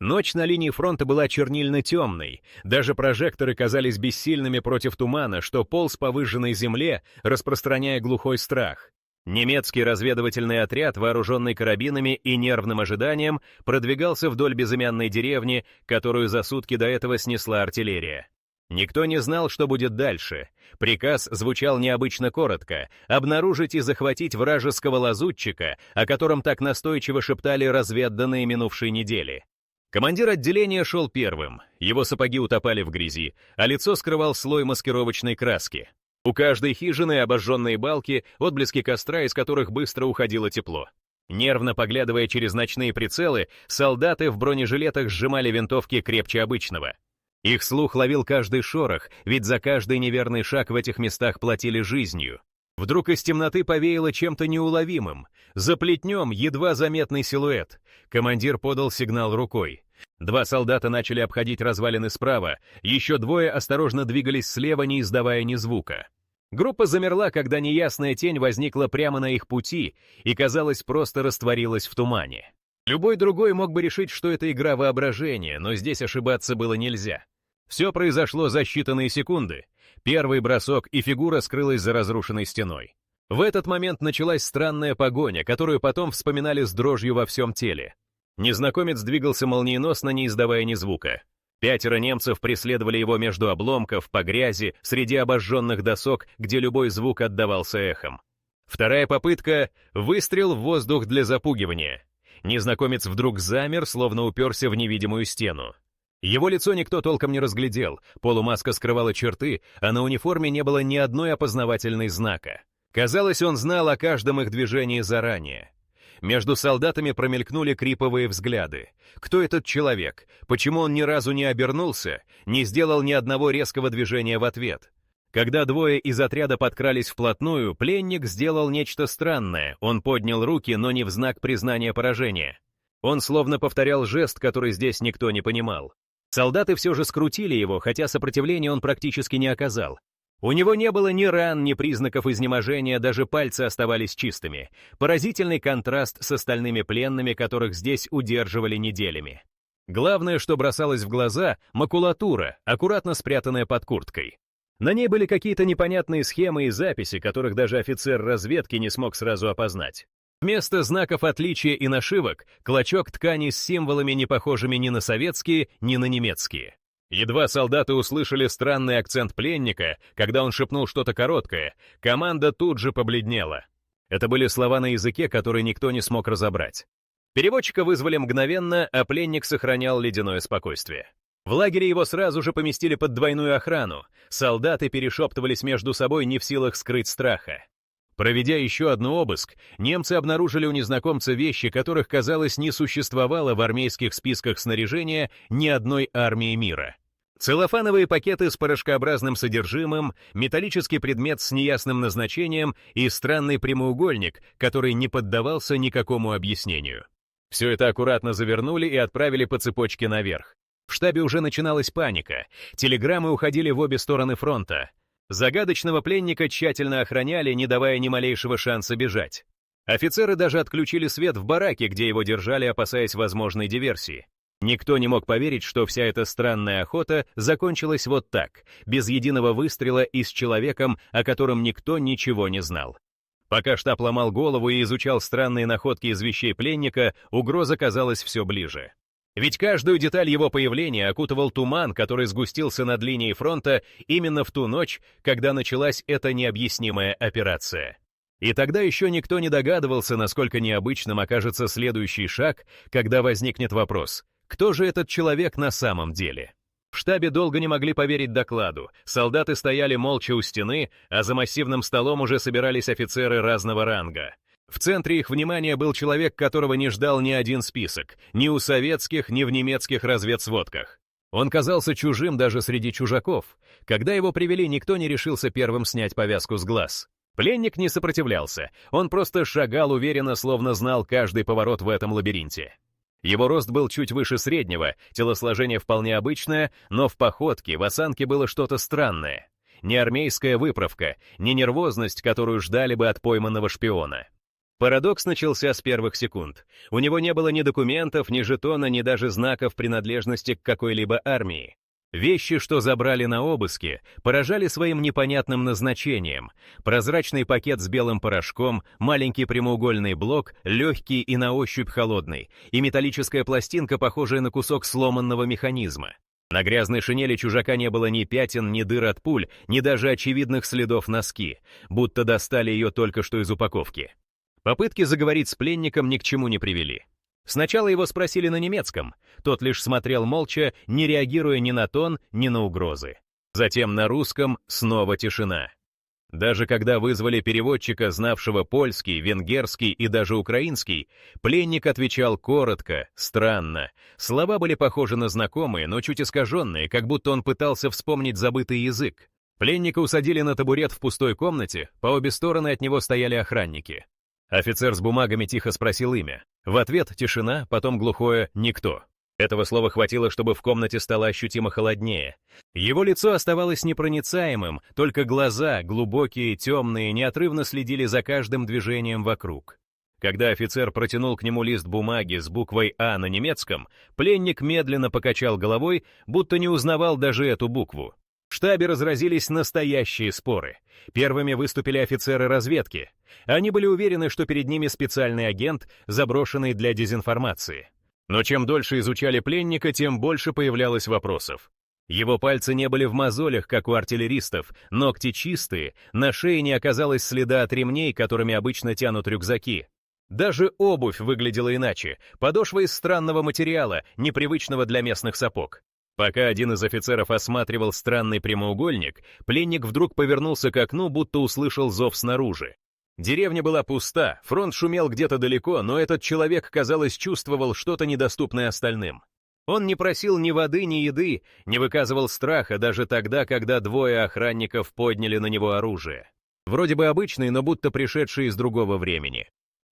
Ночь на линии фронта была чернильно-темной, даже прожекторы казались бессильными против тумана, что полз по выжженной земле, распространяя глухой страх. Немецкий разведывательный отряд, вооруженный карабинами и нервным ожиданием, продвигался вдоль безымянной деревни, которую за сутки до этого снесла артиллерия. Никто не знал, что будет дальше. Приказ звучал необычно коротко: обнаружить и захватить вражеского лазутчика, о котором так настойчиво шептали разведданные минувшей недели. Командир отделения шел первым, его сапоги утопали в грязи, а лицо скрывал слой маскировочной краски. У каждой хижины обожженные балки, отблески костра, из которых быстро уходило тепло. Нервно поглядывая через ночные прицелы, солдаты в бронежилетах сжимали винтовки крепче обычного. Их слух ловил каждый шорох, ведь за каждый неверный шаг в этих местах платили жизнью. Вдруг из темноты повеяло чем-то неуловимым. За плетнем едва заметный силуэт. Командир подал сигнал рукой. Два солдата начали обходить развалины справа, еще двое осторожно двигались слева, не издавая ни звука. Группа замерла, когда неясная тень возникла прямо на их пути и, казалось, просто растворилась в тумане. Любой другой мог бы решить, что это игра воображения, но здесь ошибаться было нельзя. Все произошло за считанные секунды. Первый бросок, и фигура скрылась за разрушенной стеной. В этот момент началась странная погоня, которую потом вспоминали с дрожью во всем теле. Незнакомец двигался молниеносно, не издавая ни звука. 5 немцев преследовали его между обломков, по грязи, среди обожженных досок, где любой звук отдавался эхом. Вторая попытка — выстрел в воздух для запугивания. Незнакомец вдруг замер, словно уперся в невидимую стену. Его лицо никто толком не разглядел, полумаска скрывала черты, а на униформе не было ни одной опознавательной знака. Казалось, он знал о каждом их движении заранее. Между солдатами промелькнули криповые взгляды. Кто этот человек? Почему он ни разу не обернулся, не сделал ни одного резкого движения в ответ? Когда двое из отряда подкрались вплотную, пленник сделал нечто странное. Он поднял руки, но не в знак признания поражения. Он словно повторял жест, который здесь никто не понимал. Солдаты все же скрутили его, хотя сопротивления он практически не оказал. У него не было ни ран, ни признаков изнеможения, даже пальцы оставались чистыми. Поразительный контраст с остальными пленными, которых здесь удерживали неделями. Главное, что бросалось в глаза — макулатура, аккуратно спрятанная под курткой. На ней были какие-то непонятные схемы и записи, которых даже офицер разведки не смог сразу опознать. Вместо знаков отличия и нашивок — клочок ткани с символами, не похожими ни на советские, ни на немецкие. Едва солдаты услышали странный акцент пленника, когда он шепнул что-то короткое, команда тут же побледнела. Это были слова на языке, который никто не смог разобрать. Переводчика вызвали мгновенно, а пленник сохранял ледяное спокойствие. В лагере его сразу же поместили под двойную охрану. Солдаты перешептывались между собой, не в силах скрыть страха. Проведя еще один обыск, немцы обнаружили у незнакомца вещи, которых, казалось, не существовало в армейских списках снаряжения ни одной армии мира. Целлофановые пакеты с порошкообразным содержимым, металлический предмет с неясным назначением и странный прямоугольник, который не поддавался никакому объяснению. Все это аккуратно завернули и отправили по цепочке наверх. В штабе уже начиналась паника, телеграммы уходили в обе стороны фронта. Загадочного пленника тщательно охраняли, не давая ни малейшего шанса бежать. Офицеры даже отключили свет в бараке, где его держали, опасаясь возможной диверсии. Никто не мог поверить, что вся эта странная охота закончилась вот так, без единого выстрела и с человеком, о котором никто ничего не знал. Пока штаб ломал голову и изучал странные находки из вещей пленника, угроза казалась все ближе. Ведь каждую деталь его появления окутывал туман, который сгустился над линией фронта именно в ту ночь, когда началась эта необъяснимая операция. И тогда еще никто не догадывался, насколько необычным окажется следующий шаг, когда возникнет вопрос: кто же этот человек на самом деле? В штабе долго не могли поверить докладу, солдаты стояли молча у стены, а за массивным столом уже собирались офицеры разного ранга. В центре их внимания был человек, которого не ждал ни один список, ни у советских, ни в немецких разведсводках. Он казался чужим даже среди чужаков. Когда его привели, никто не решился первым снять повязку с глаз. Пленник не сопротивлялся, он просто шагал уверенно, словно знал каждый поворот в этом лабиринте. Его рост был чуть выше среднего, телосложение вполне обычное, но в походке, в осанке было что-то странное. Не армейская выправка, не нервозность, которую ждали бы от пойманного шпиона. Парадокс начался с первых секунд. У него не было ни документов, ни жетона, ни даже знаков принадлежности к какой-либо армии. Вещи, что забрали на обыске, поражали своим непонятным назначением. Прозрачный пакет с белым порошком, маленький прямоугольный блок, легкий и на ощупь холодный, и металлическая пластинка, похожая на кусок сломанного механизма. На грязной шинели чужака не было ни пятен, ни дыр от пуль, ни даже очевидных следов носки, будто достали ее только что из упаковки. Попытки заговорить с пленником ни к чему не привели. Сначала его спросили на немецком, тот лишь смотрел молча, не реагируя ни на тон, ни на угрозы. Затем на русском снова тишина. Даже когда вызвали переводчика, знавшего польский, венгерский и даже украинский, пленник отвечал коротко, странно. Слова были похожи на знакомые, но чуть искаженные, как будто он пытался вспомнить забытый язык. Пленника усадили на табурет в пустой комнате, по обе стороны от него стояли охранники. Офицер с бумагами тихо спросил имя. В ответ тишина, потом глухое «никто». Этого слова хватило, чтобы в комнате стало ощутимо холоднее. Его лицо оставалось непроницаемым, только глаза, глубокие, темные, неотрывно следили за каждым движением вокруг. Когда офицер протянул к нему лист бумаги с буквой «А» на немецком, пленник медленно покачал головой, будто не узнавал даже эту букву. В штабе разразились настоящие споры. Первыми выступили офицеры разведки. Они были уверены, что перед ними специальный агент, заброшенный для дезинформации. Но чем дольше изучали пленника, тем больше появлялось вопросов. Его пальцы не были в мозолях, как у артиллеристов, ногти чистые, на шее не оказалось следа от ремней, которыми обычно тянут рюкзаки. Даже обувь выглядела иначе, подошва из странного материала, непривычного для местных сапог. Пока один из офицеров осматривал странный прямоугольник, пленник вдруг повернулся к окну, будто услышал зов снаружи. Деревня была пуста, фронт шумел где-то далеко, но этот человек, казалось, чувствовал что-то недоступное остальным. Он не просил ни воды, ни еды, не выказывал страха даже тогда, когда двое охранников подняли на него оружие. Вроде бы обычный, но будто пришедший из другого времени.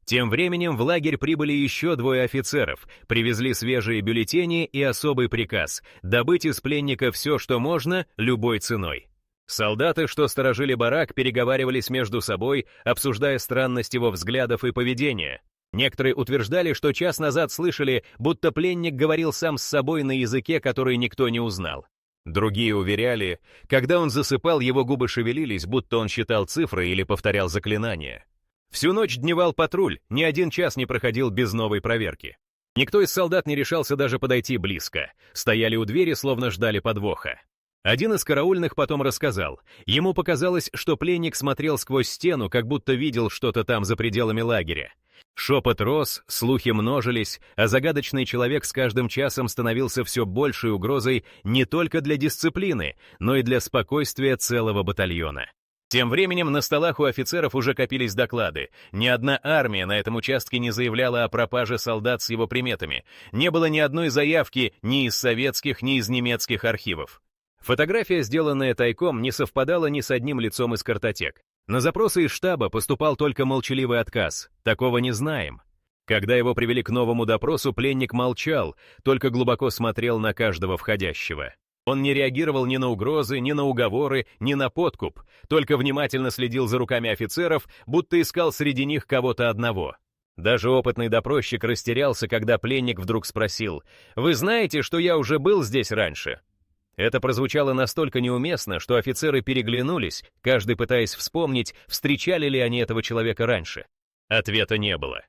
Тем временем в лагерь прибыли еще двое офицеров, привезли свежие бюллетени и особый приказ — добыть из пленника все, что можно, любой ценой. Солдаты, что сторожили барак, переговаривались между собой, обсуждая странность его взглядов и поведения. Некоторые утверждали, что час назад слышали, будто пленник говорил сам с собой на языке, который никто не узнал. Другие уверяли, когда он засыпал, его губы шевелились, будто он считал цифры или повторял заклинания. Всю ночь дневал патруль, ни один час не проходил без новой проверки. Никто из солдат не решался даже подойти близко, стояли у двери, словно ждали подвоха. Один из караульных потом рассказал, ему показалось, что пленник смотрел сквозь стену, как будто видел что-то там за пределами лагеря. Шепот рос, слухи множились, а загадочный человек с каждым часом становился все большей угрозой не только для дисциплины, но и для спокойствия целого батальона. Тем временем на столах у офицеров уже копились доклады. Ни одна армия на этом участке не заявляла о пропаже солдат с его приметами. Не было ни одной заявки ни из советских, ни из немецких архивов. Фотография, сделанная тайком, не совпадала ни с одним лицом из картотек. На запросы из штаба поступал только молчаливый отказ. Такого не знаем. Когда его привели к новому допросу, пленник молчал, только глубоко смотрел на каждого входящего. Он не реагировал ни на угрозы, ни на уговоры, ни на подкуп, только внимательно следил за руками офицеров, будто искал среди них кого-то одного. Даже опытный допросчик растерялся, когда пленник вдруг спросил: «Вы знаете, что я уже был здесь раньше?» Это прозвучало настолько неуместно, что офицеры переглянулись, каждый пытаясь вспомнить, встречали ли они этого человека раньше. Ответа не было.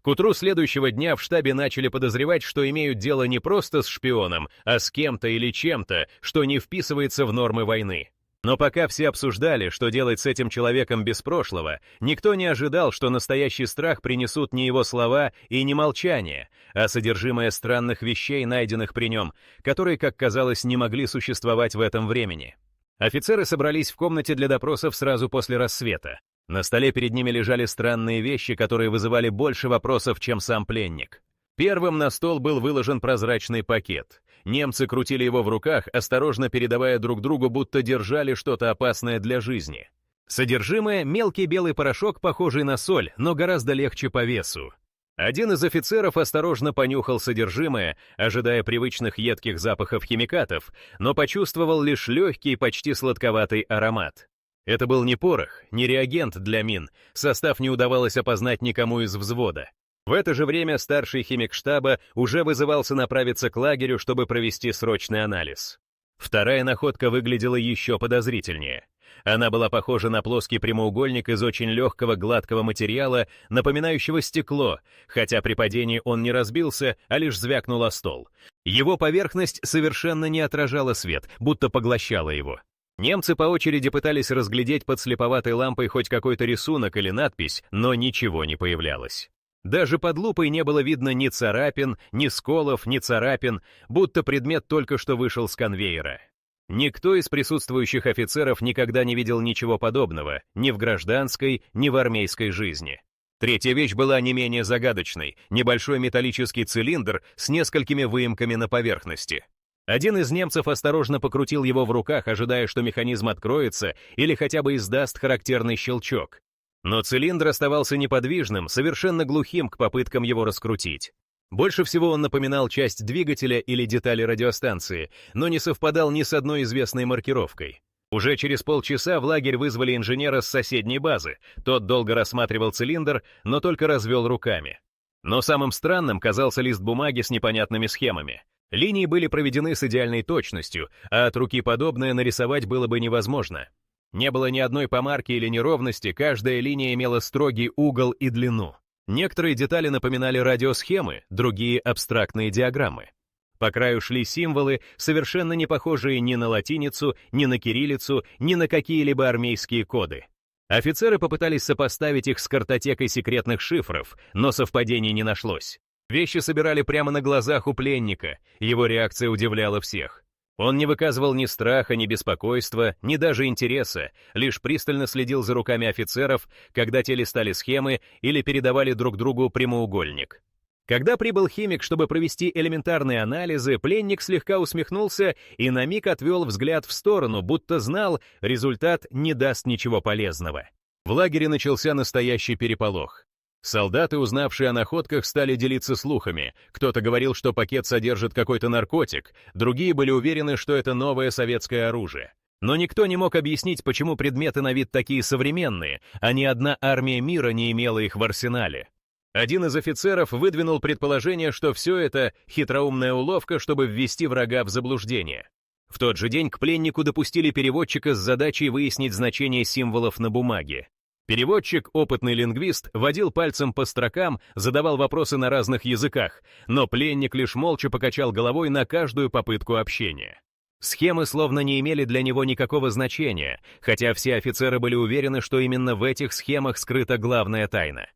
К утру следующего дня в штабе начали подозревать, что имеют дело не просто с шпионом, а с кем-то или чем-то, что не вписывается в нормы войны. Но пока все обсуждали, что делать с этим человеком без прошлого, никто не ожидал, что настоящий страх принесут не его слова и не молчание, а содержимое странных вещей, найденных при нем, которые, как казалось, не могли существовать в этом времени. Офицеры собрались в комнате для допросов сразу после рассвета. На столе перед ними лежали странные вещи, которые вызывали больше вопросов, чем сам пленник. Первым на стол был выложен прозрачный пакет. Немцы крутили его в руках, осторожно передавая друг другу, будто держали что-то опасное для жизни. Содержимое — мелкий белый порошок, похожий на соль, но гораздо легче по весу. Один из офицеров осторожно понюхал содержимое, ожидая привычных едких запахов химикатов, но почувствовал лишь легкий, почти сладковатый аромат. Это был не порох, не реагент для мин, состав не удавалось опознать никому из взвода. В это же время старший химик штаба уже вызывался направиться к лагерю, чтобы провести срочный анализ. Вторая находка выглядела еще подозрительнее. Она была похожа на плоский прямоугольник из очень легкого гладкого материала, напоминающего стекло, хотя при падении он не разбился, а лишь звякнул о стол. Его поверхность совершенно не отражала свет, будто поглощала его. Немцы по очереди пытались разглядеть под слеповатой лампой хоть какой-то рисунок или надпись, но ничего не появлялось. Даже под лупой не было видно ни царапин, ни сколов, ни царапин, будто предмет только что вышел с конвейера. Никто из присутствующих офицеров никогда не видел ничего подобного, ни в гражданской, ни в армейской жизни. Третья вещь была не менее загадочной — небольшой металлический цилиндр с несколькими выемками на поверхности. Один из немцев осторожно покрутил его в руках, ожидая, что механизм откроется или хотя бы издаст характерный щелчок. Но цилиндр оставался неподвижным, совершенно глухим к попыткам его раскрутить. Больше всего он напоминал часть двигателя или детали радиостанции, но не совпадал ни с одной известной маркировкой. Уже через полчаса в лагерь вызвали инженера с соседней базы. Тот долго рассматривал цилиндр, но только развел руками. Но самым странным казался лист бумаги с непонятными схемами. Линии были проведены с идеальной точностью, а от руки подобное нарисовать было бы невозможно. Не было ни одной помарки или неровности, каждая линия имела строгий угол и длину. Некоторые детали напоминали радиосхемы, другие — абстрактные диаграммы. По краю шли символы, совершенно не похожие ни на латиницу, ни на кириллицу, ни на какие-либо армейские коды. Офицеры попытались сопоставить их с картотекой секретных шифров, но совпадений не нашлось. Вещи собирали прямо на глазах у пленника, его реакция удивляла всех. Он не выказывал ни страха, ни беспокойства, ни даже интереса, лишь пристально следил за руками офицеров, когда те листали схемы или передавали друг другу прямоугольник. Когда прибыл химик, чтобы провести элементарные анализы, пленник слегка усмехнулся и на миг отвел взгляд в сторону, будто знал, результат не даст ничего полезного. В лагере начался настоящий переполох. Солдаты, узнавшие о находках, стали делиться слухами. Кто-то говорил, что пакет содержит какой-то наркотик, другие были уверены, что это новое советское оружие. Но никто не мог объяснить, почему предметы на вид такие современные, а ни одна армия мира не имела их в арсенале. Один из офицеров выдвинул предположение, что все это хитроумная уловка, чтобы ввести врага в заблуждение. В тот же день к пленнику допустили переводчика с задачей выяснить значение символов на бумаге. Переводчик, опытный лингвист, водил пальцем по строкам, задавал вопросы на разных языках, но пленник лишь молча покачал головой на каждую попытку общения. Схемы словно не имели для него никакого значения, хотя все офицеры были уверены, что именно в этих схемах скрыта главная тайна.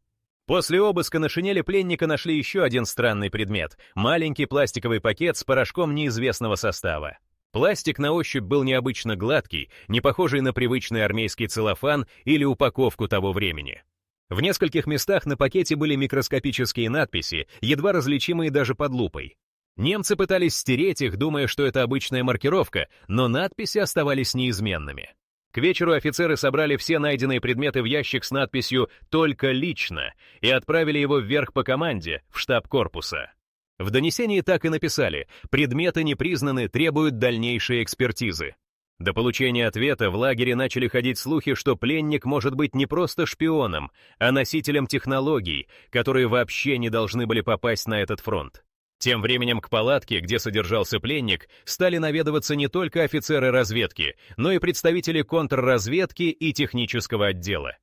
После обыска на шинели пленника нашли еще один странный предмет — маленький пластиковый пакет с порошком неизвестного состава. Пластик на ощупь был необычно гладкий, не похожий на привычный армейский целлофан или упаковку того времени. В нескольких местах на пакете были микроскопические надписи, едва различимые даже под лупой. Немцы пытались стереть их, думая, что это обычная маркировка, но надписи оставались неизменными. К вечеру офицеры собрали все найденные предметы в ящик с надписью «Только лично» и отправили его вверх по команде, в штаб корпуса. В донесении так и написали: предметы не признаны, требуют дальнейшей экспертизы. До получения ответа в лагере начали ходить слухи, что пленник может быть не просто шпионом, а носителем технологий, которые вообще не должны были попасть на этот фронт. Тем временем к палатке, где содержался пленник, стали наведываться не только офицеры разведки, но и представители контрразведки и технического отдела.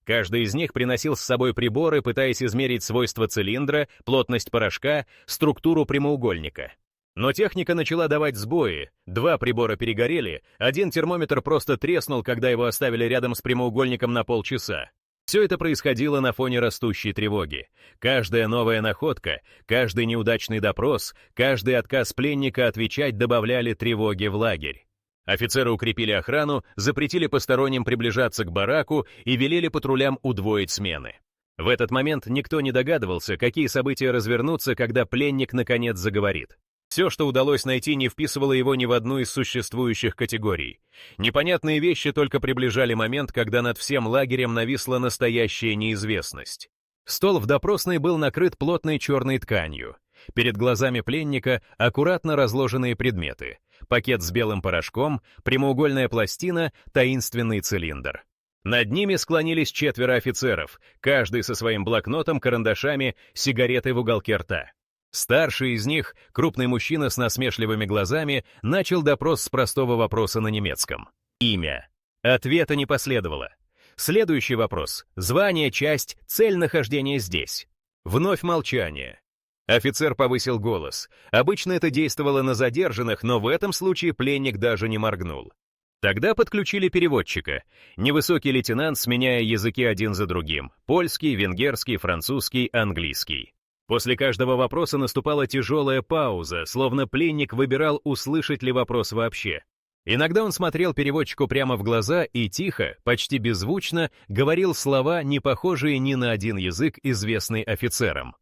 Каждый из них приносил с собой приборы, пытаясь измерить свойства цилиндра, плотность порошка, структуру прямоугольника. Но техника начала давать сбои, 2 прибора перегорели, один термометр просто треснул, когда его оставили рядом с прямоугольником на полчаса. Все это происходило на фоне растущей тревоги. Каждая новая находка, каждый неудачный допрос, каждый отказ пленника отвечать добавляли тревоги в лагерь. Офицеры укрепили охрану, запретили посторонним приближаться к бараку и велели патрулям удвоить смены. В этот момент никто не догадывался, какие события развернутся, когда пленник наконец заговорит. Все, что удалось найти, не вписывало его ни в одну из существующих категорий. Непонятные вещи только приближали момент, когда над всем лагерем нависла настоящая неизвестность. Стол в допросной был накрыт плотной черной тканью. Перед глазами пленника аккуратно разложенные предметы. Пакет с белым порошком, прямоугольная пластина, таинственный цилиндр. Над ними склонились 4 офицеров, каждый со своим блокнотом, карандашами, сигаретой в уголке рта. Старший из них, крупный мужчина с насмешливыми глазами, начал допрос с простого вопроса на немецком. Имя. Ответа не последовало. Следующий вопрос. Звание, часть, цель нахождения здесь. Вновь молчание. Офицер повысил голос. Обычно это действовало на задержанных, но в этом случае пленник даже не моргнул. Тогда подключили переводчика. Невысокий лейтенант, сменяя языки один за другим. Польский, венгерский, французский, английский. После каждого вопроса наступала тяжелая пауза, словно пленник выбирал, услышать ли вопрос вообще. Иногда он смотрел переводчику прямо в глаза и тихо, почти беззвучно, говорил слова, не похожие ни на один язык, известный офицерам.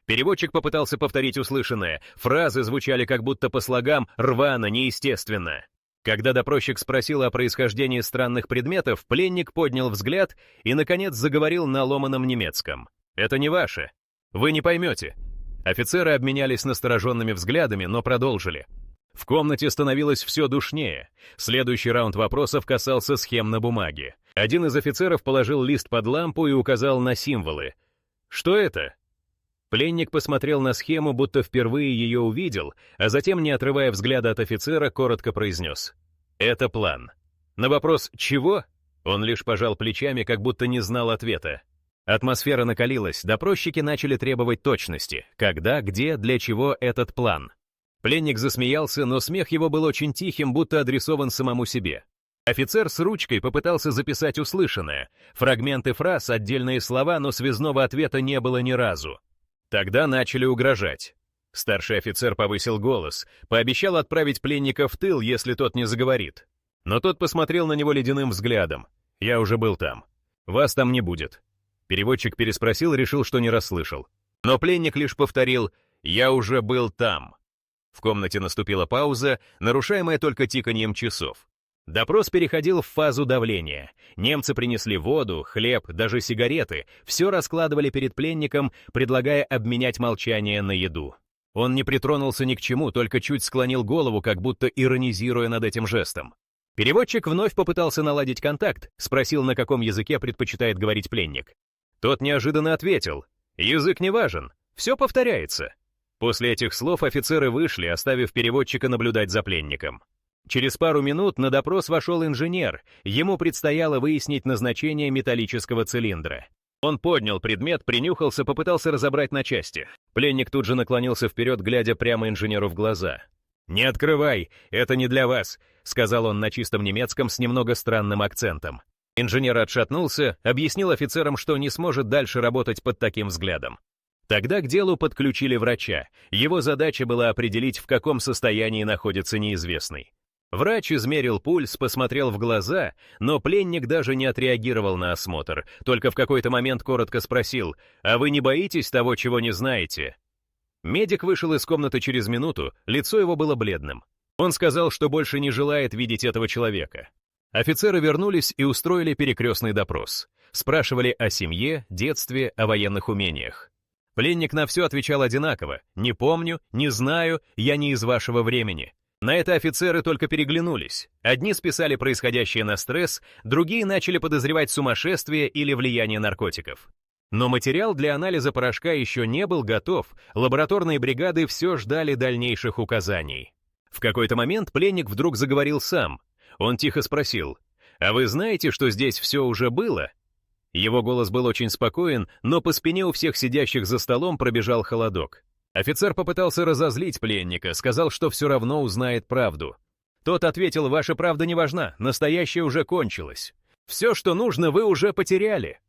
Переводчик попытался повторить услышанное. Фразы звучали как будто по слогам, рвано, неестественно. Когда допросчик спросил о происхождении странных предметов, пленник поднял взгляд и, наконец, заговорил на ломаном немецком. «Это не ваше. Вы не поймете». Офицеры обменялись настороженными взглядами, но продолжили. В комнате становилось все душнее. Следующий раунд вопросов касался схем на бумаге. Один из офицеров положил лист под лампу и указал на символы. «Что это?» Пленник посмотрел на схему, будто впервые ее увидел, а затем, не отрывая взгляда от офицера, коротко произнес. «Это план». На вопрос «чего?» он лишь пожал плечами, как будто не знал ответа. Атмосфера накалилась, допросчики начали требовать точности. Когда, где, для чего этот план? Пленник засмеялся, но смех его был очень тихим, будто адресован самому себе. Офицер с ручкой попытался записать услышанное. Фрагменты фраз, отдельные слова, но связного ответа не было ни разу. Тогда начали угрожать. Старший офицер повысил голос, пообещал отправить пленника в тыл, если тот не заговорит. Но тот посмотрел на него ледяным взглядом. «Я уже был там. Вас там не будет». Переводчик переспросил, решил, что не расслышал. Но пленник лишь повторил «Я уже был там». В комнате наступила пауза, нарушаемая только тиканьем часов. Допрос переходил в фазу давления. Немцы принесли воду, хлеб, даже сигареты. Все раскладывали перед пленником, предлагая обменять молчание на еду. Он не притронулся ни к чему, только чуть склонил голову, как будто иронизируя над этим жестом. Переводчик вновь попытался наладить контакт, спросил, на каком языке предпочитает говорить пленник. Тот неожиданно ответил: «Язык не важен, все повторяется». После этих слов офицеры вышли, оставив переводчика наблюдать за пленником. Через пару минут на допрос вошел инженер, ему предстояло выяснить назначение металлического цилиндра. Он поднял предмет, принюхался, попытался разобрать на части. Пленник тут же наклонился вперед, глядя прямо инженеру в глаза. «Не открывай, это не для вас», — сказал он на чистом немецком с немного странным акцентом. Инженер отшатнулся, объяснил офицерам, что не сможет дальше работать под таким взглядом. Тогда к делу подключили врача. Его задача была определить, в каком состоянии находится неизвестный. Врач измерил пульс, посмотрел в глаза, но пленник даже не отреагировал на осмотр, только в какой-то момент коротко спросил: «А вы не боитесь того, чего не знаете?» Медик вышел из комнаты через минуту, лицо его было бледным. Он сказал, что больше не желает видеть этого человека. Офицеры вернулись и устроили перекрестный допрос. Спрашивали о семье, детстве, о военных умениях. Пленник на все отвечал одинаково: «Не помню, не знаю, я не из вашего времени». На это офицеры только переглянулись. Одни списали происходящее на стресс, другие начали подозревать сумасшествие или влияние наркотиков. Но материал для анализа порошка еще не был готов, лабораторные бригады все ждали дальнейших указаний. В какой-то момент пленник вдруг заговорил сам. Он тихо спросил: «А вы знаете, что здесь все уже было?» Его голос был очень спокоен, но по спине у всех сидящих за столом пробежал холодок. Офицер попытался разозлить пленника, сказал, что все равно узнает правду. Тот ответил: «Ваша правда не важна, настоящее уже кончилось. Все, что нужно, вы уже потеряли».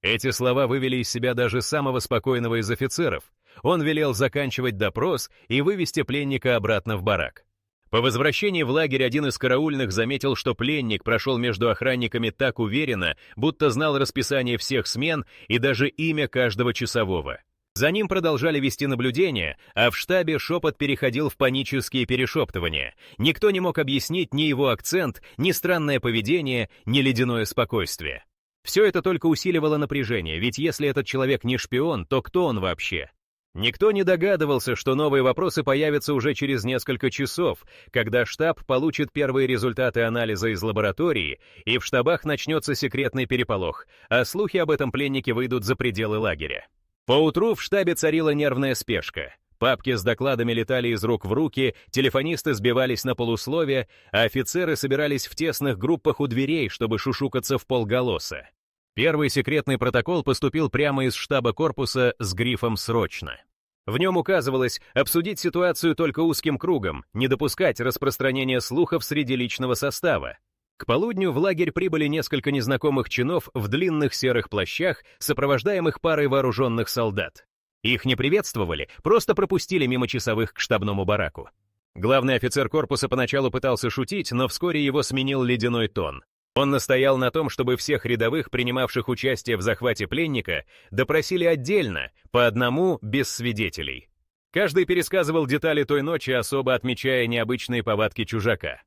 Эти слова вывели из себя даже самого спокойного из офицеров. Он велел заканчивать допрос и вывести пленника обратно в барак. По возвращении в лагерь один из караульных заметил, что пленник прошел между охранниками так уверенно, будто знал расписание всех смен и даже имя каждого часового. За ним продолжали вести наблюдение, а в штабе шепот переходил в панические перешептывания. Никто не мог объяснить ни его акцент, ни странное поведение, ни ледяное спокойствие. Все это только усиливало напряжение, ведь если этот человек не шпион, то кто он вообще? Никто не догадывался, что новые вопросы появятся уже через несколько часов, когда штаб получит первые результаты анализа из лаборатории, и в штабах начнется секретный переполох, а слухи об этом пленнике выйдут за пределы лагеря. Поутру в штабе царила нервная спешка. Папки с докладами летали из рук в руки, телефонисты сбивались на полусловие, а офицеры собирались в тесных группах у дверей, чтобы шушукаться вполголоса. Первый секретный протокол поступил прямо из штаба корпуса с грифом «Срочно». В нем указывалось обсудить ситуацию только узким кругом, не допускать распространения слухов среди личного состава. К полудню в лагерь прибыли несколько незнакомых чинов в длинных серых плащах, сопровождаемых парой вооруженных солдат. Их не приветствовали, просто пропустили мимо часовых к штабному бараку. Главный офицер корпуса поначалу пытался шутить, но вскоре его сменил ледяной тон. Он настоял на том, чтобы всех рядовых, принимавших участие в захвате пленника, допросили отдельно, по одному, без свидетелей. Каждый пересказывал детали той ночи, особо отмечая необычные повадки чужака.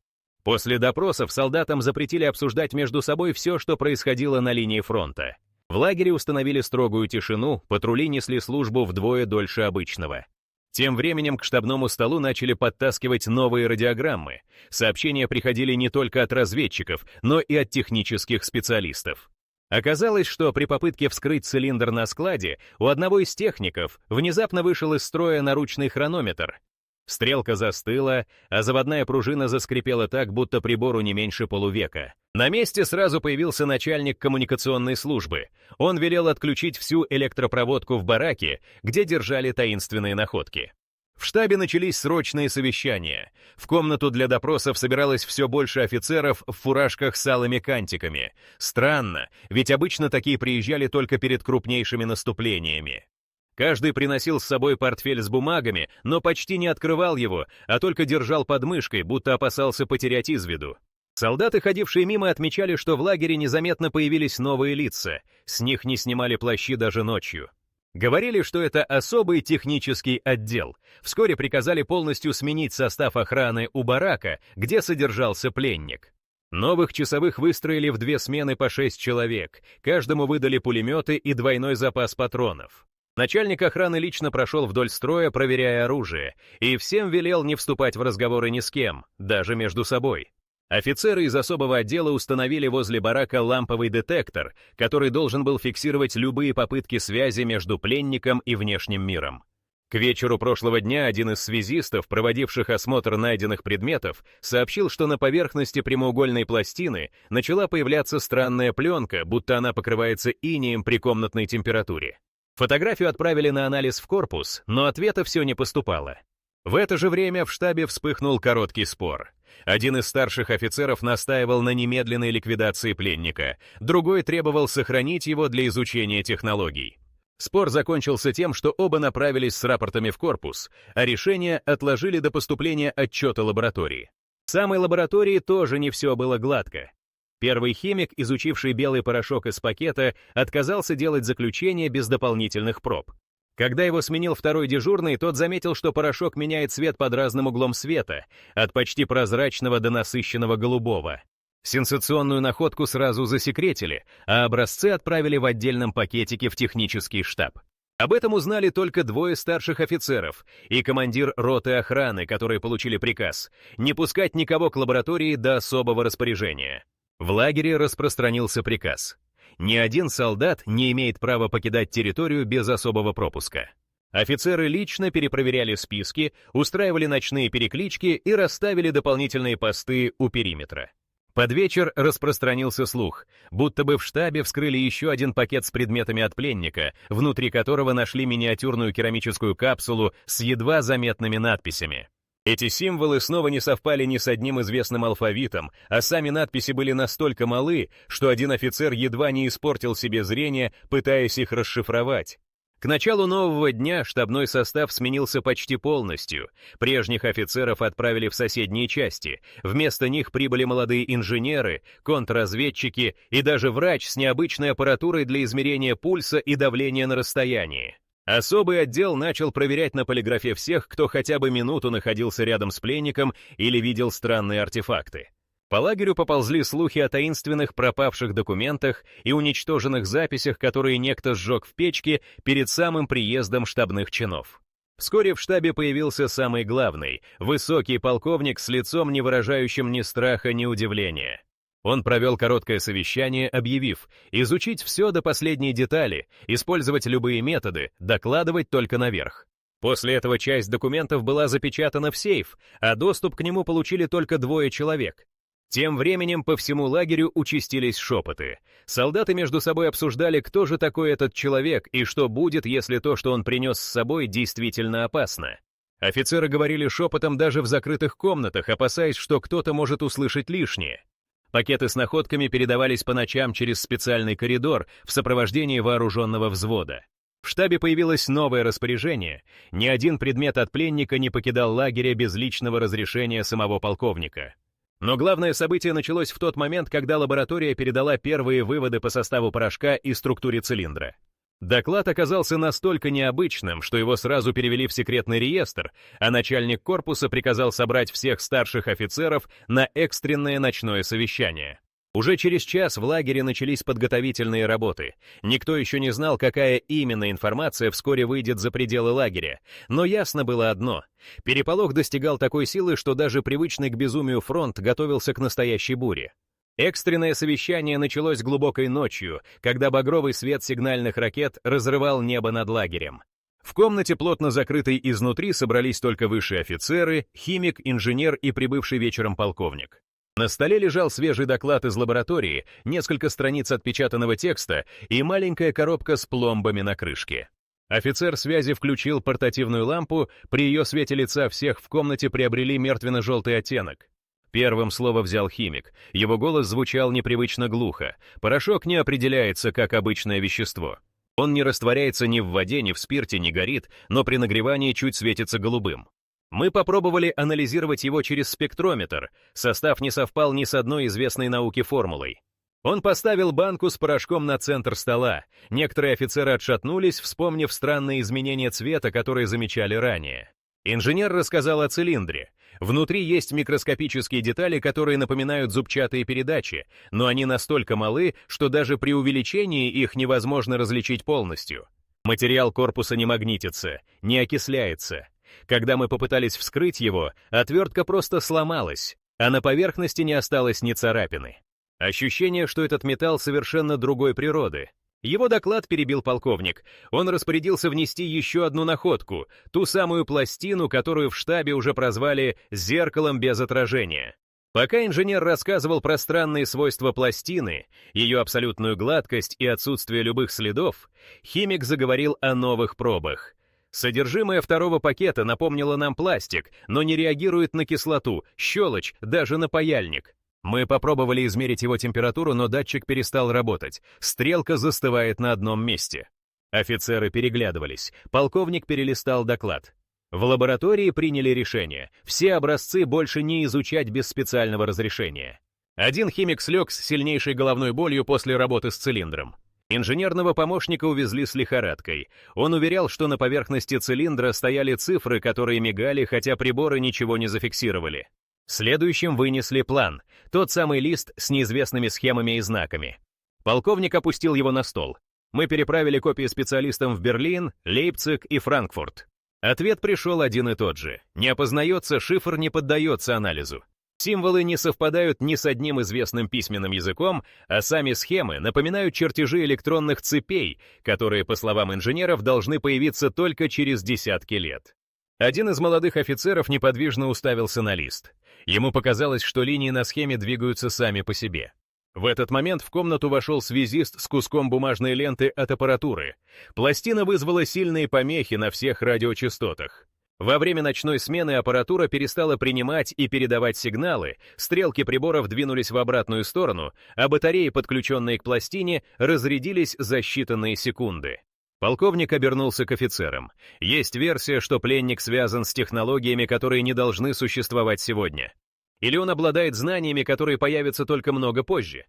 После допросов солдатам запретили обсуждать между собой все, что происходило на линии фронта. В лагере установили строгую тишину, патрули несли службу вдвое дольше обычного. Тем временем к штабному столу начали подтаскивать новые радиограммы. Сообщения приходили не только от разведчиков, но и от технических специалистов. Оказалось, что при попытке вскрыть цилиндр на складе у одного из техников внезапно вышел из строя наручный хронометр. Стрелка застыла, а заводная пружина заскрипела так, будто прибору не меньше полувека. На месте сразу появился начальник коммуникационной службы. Он велел отключить всю электропроводку в бараке, где держали таинственные находки. В штабе начались срочные совещания. В комнату для допросов собиралось все больше офицеров в фуражках с алыми кантиками. Странно, ведь обычно такие приезжали только перед крупнейшими наступлениями. Каждый приносил с собой портфель с бумагами, но почти не открывал его, а только держал под мышкой, будто опасался потерять из виду. Солдаты, ходившие мимо, отмечали, что в лагере незаметно появились новые лица, с них не снимали плащи даже ночью. Говорили, что это особый технический отдел. Вскоре приказали полностью сменить состав охраны у барака, где содержался пленник. Новых часовых выстроили в 2 смены по 6 человек, каждому выдали пулеметы и двойной запас патронов. Начальник охраны лично прошел вдоль строя, проверяя оружие, и всем велел не вступать в разговоры ни с кем, даже между собой. Офицеры из особого отдела установили возле барака ламповый детектор, который должен был фиксировать любые попытки связи между пленником и внешним миром. К вечеру прошлого дня один из связистов, проводивших осмотр найденных предметов, сообщил, что на поверхности прямоугольной пластины начала появляться странная пленка, будто она покрывается инеем при комнатной температуре. Фотографию отправили на анализ в корпус, но ответа все не поступало. В это же время в штабе вспыхнул короткий спор. Один из старших офицеров настаивал на немедленной ликвидации пленника, другой требовал сохранить его для изучения технологий. Спор закончился тем, что оба направились с рапортами в корпус, а решение отложили до поступления отчета лаборатории. В самой лаборатории тоже не все было гладко. Первый химик, изучивший белый порошок из пакета, отказался делать заключение без дополнительных проб. Когда его сменил второй дежурный, тот заметил, что порошок меняет цвет под разным углом света, от почти прозрачного до насыщенного голубого. Сенсационную находку сразу засекретили, а образцы отправили в отдельном пакетике в технический штаб. Об этом узнали только 2 старших офицеров и командир роты охраны, которые получили приказ не пускать никого к лаборатории до особого распоряжения. В лагере распространился приказ. Ни один солдат не имеет права покидать территорию без особого пропуска. Офицеры лично перепроверяли списки, устраивали ночные переклички и расставили дополнительные посты у периметра. Под вечер распространился слух, будто бы в штабе вскрыли еще один пакет с предметами от пленника, внутри которого нашли миниатюрную керамическую капсулу с едва заметными надписями. Эти символы снова не совпали ни с одним известным алфавитом, а сами надписи были настолько малы, что один офицер едва не испортил себе зрение, пытаясь их расшифровать. К началу нового дня штабной состав сменился почти полностью. Прежних офицеров отправили в соседние части. Вместо них прибыли молодые инженеры, контрразведчики и даже врач с необычной аппаратурой для измерения пульса и давления на расстоянии. Особый отдел начал проверять на полиграфе всех, кто хотя бы минуту находился рядом с пленником или видел странные артефакты. По лагерю поползли слухи о таинственных пропавших документах и уничтоженных записях, которые некто сжег в печке перед самым приездом штабных чинов. Вскоре в штабе появился самый главный, высокий полковник с лицом, не выражающим ни страха, ни удивления. Он провел короткое совещание, объявив: изучить все до последней детали, использовать любые методы, докладывать только наверх. После этого часть документов была запечатана в сейф, а доступ к нему получили только 2 человек. Тем временем по всему лагерю участились шепоты. Солдаты между собой обсуждали, кто же такой этот человек и что будет, если то, что он принес с собой, действительно опасно. Офицеры говорили шепотом даже в закрытых комнатах, опасаясь, что кто-то может услышать лишнее. Пакеты с находками передавались по ночам через специальный коридор в сопровождении вооруженного взвода. В штабе появилось новое распоряжение: ни один предмет от пленника не покидал лагеря без личного разрешения самого полковника. Но главное событие началось в тот момент, когда лаборатория передала первые выводы по составу порошка и структуре цилиндра. Доклад оказался настолько необычным, что его сразу перевели в секретный реестр, а начальник корпуса приказал собрать всех старших офицеров на экстренное ночное совещание. Уже через час в лагере начались подготовительные работы. Никто еще не знал, какая именно информация вскоре выйдет за пределы лагеря. Но ясно было одно: переполох достигал такой силы, что даже привычный к безумию фронт готовился к настоящей буре. Экстренное совещание началось глубокой ночью, когда багровый свет сигнальных ракет разрывал небо над лагерем. В комнате, плотно закрытой изнутри, собрались только высшие офицеры, химик, инженер и прибывший вечером полковник. На столе лежал свежий доклад из лаборатории, несколько страниц отпечатанного текста и маленькая коробка с пломбами на крышке. Офицер связи включил портативную лампу, при ее свете лица всех в комнате приобрели мертвенно-желтый оттенок. Первым слово взял химик, его голос звучал непривычно глухо. Порошок не определяется как обычное вещество. Он не растворяется ни в воде, ни в спирте, не горит, но при нагревании чуть светится голубым. Мы попробовали анализировать его через спектрометр, состав не совпал ни с одной известной науке формулой. Он поставил банку с порошком на центр стола. Некоторые офицеры отшатнулись, вспомнив странные изменения цвета, которые замечали ранее. Инженер рассказал о цилиндре. Внутри есть микроскопические детали, которые напоминают зубчатые передачи, но они настолько малы, что даже при увеличении их невозможно различить полностью. Материал корпуса не магнитится, не окисляется. Когда мы попытались вскрыть его, отвертка просто сломалась, а на поверхности не осталось ни царапины. Ощущение, что этот металл совершенно другой природы. Его доклад перебил полковник. Он распорядился внести еще одну находку, ту самую пластину, которую в штабе уже прозвали «зеркалом без отражения». Пока инженер рассказывал про странные свойства пластины, ее абсолютную гладкость и отсутствие любых следов, химик заговорил о новых пробах. Содержимое второго пакета напомнило нам пластик, но не реагирует на кислоту, щелочь, даже на паяльник. Мы попробовали измерить его температуру, но датчик перестал работать. Стрелка застывает на одном месте. Офицеры переглядывались. Полковник перелистал доклад. В лаборатории приняли решение: все образцы больше не изучать без специального разрешения. Один химик слег с сильнейшей головной болью после работы с цилиндром. Инженерного помощника увезли с лихорадкой. Он уверял, что на поверхности цилиндра стояли цифры, которые мигали, хотя приборы ничего не зафиксировали. Следующим вынесли план, тот самый лист с неизвестными схемами и знаками. Полковник опустил его на стол. Мы переправили копии специалистам в Берлин, Лейпциг и Франкфурт. Ответ пришел один и тот же. Не опознается, шифр не поддается анализу. Символы не совпадают ни с одним известным письменным языком, а сами схемы напоминают чертежи электронных цепей, которые, по словам инженеров, должны появиться только через десятки лет. Один из молодых офицеров неподвижно уставился на лист. Ему показалось, что линии на схеме двигаются сами по себе. В этот момент в комнату вошел связист с куском бумажной ленты от аппаратуры. Пластина вызвала сильные помехи на всех радиочастотах. Во время ночной смены аппаратура перестала принимать и передавать сигналы, стрелки приборов двинулись в обратную сторону, а батареи, подключенные к пластине, разрядились за считанные секунды. Полковник обернулся к офицерам. Есть версия, что пленник связан с технологиями, которые не должны существовать сегодня. Или он обладает знаниями, которые появятся только много позже.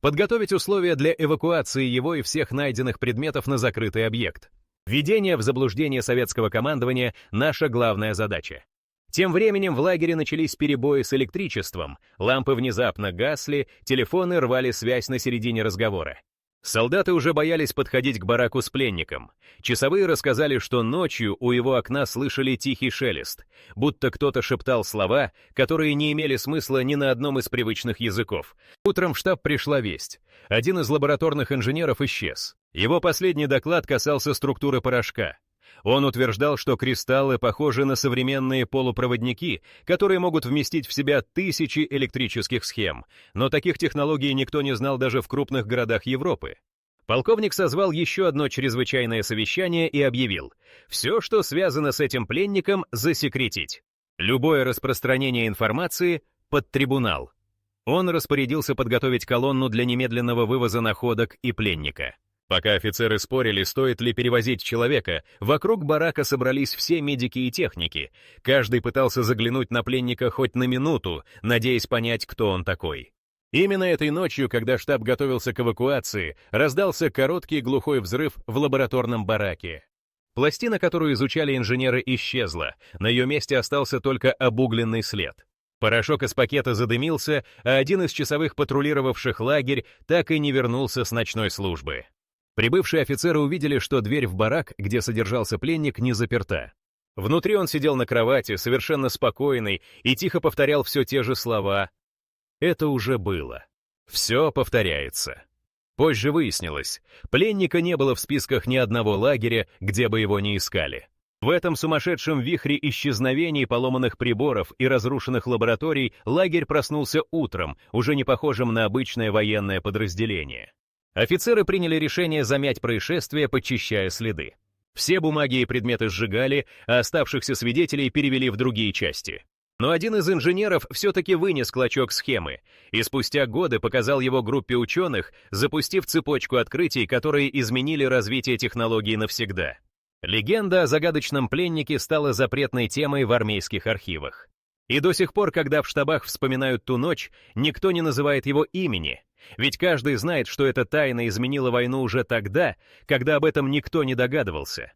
Подготовить условия для эвакуации его и всех найденных предметов на закрытый объект. Введение в заблуждение советского командования — наша главная задача. Тем временем в лагере начались перебои с электричеством, лампы внезапно гасли, телефоны рвали связь на середине разговора. Солдаты уже боялись подходить к бараку с пленником. Часовые рассказали, что ночью у его окна слышали тихий шелест, будто кто-то шептал слова, которые не имели смысла ни на одном из привычных языков. Утром в штаб пришла весть. Один из лабораторных инженеров исчез. Его последний доклад касался структуры порошка. Он утверждал, что кристаллы похожи на современные полупроводники, которые могут вместить в себя тысячи электрических схем, но таких технологий никто не знал даже в крупных городах Европы. Полковник созвал еще одно чрезвычайное совещание и объявил: все, что связано с этим пленником, засекретить. Любое распространение информации под трибунал. Он распорядился подготовить колонну для немедленного вывоза находок и пленника. Пока офицеры спорили, стоит ли перевозить человека, вокруг барака собрались все медики и техники. Каждый пытался заглянуть на пленника хоть на минуту, надеясь понять, кто он такой. Именно этой ночью, когда штаб готовился к эвакуации, раздался короткий глухой взрыв в лабораторном бараке. Пластина, которую изучали инженеры, исчезла, на ее месте остался только обугленный след. Порошок из пакета задымился, а один из часовых, патрулировавших лагерь, так и не вернулся с ночной службы. Прибывшие офицеры увидели, что дверь в барак, где содержался пленник, не заперта. Внутри он сидел на кровати, совершенно спокойный, и тихо повторял все те же слова. Это уже было. Все повторяется. Позже выяснилось, пленника не было в списках ни одного лагеря, где бы его ни искали. В этом сумасшедшем вихре исчезновений, поломанных приборов и разрушенных лабораторий лагерь проснулся утром, уже не похожим на обычное военное подразделение. Офицеры приняли решение замять происшествие, подчищая следы. Все бумаги и предметы сжигали, а оставшихся свидетелей перевели в другие части. Но один из инженеров все-таки вынес клочок схемы и спустя годы показал его группе ученых, запустив цепочку открытий, которые изменили развитие технологий навсегда. Легенда о загадочном пленнике стала запретной темой в армейских архивах. И до сих пор, когда в штабах вспоминают ту ночь, никто не называет его имени, ведь каждый знает, что эта тайна изменила войну уже тогда, когда об этом никто не догадывался.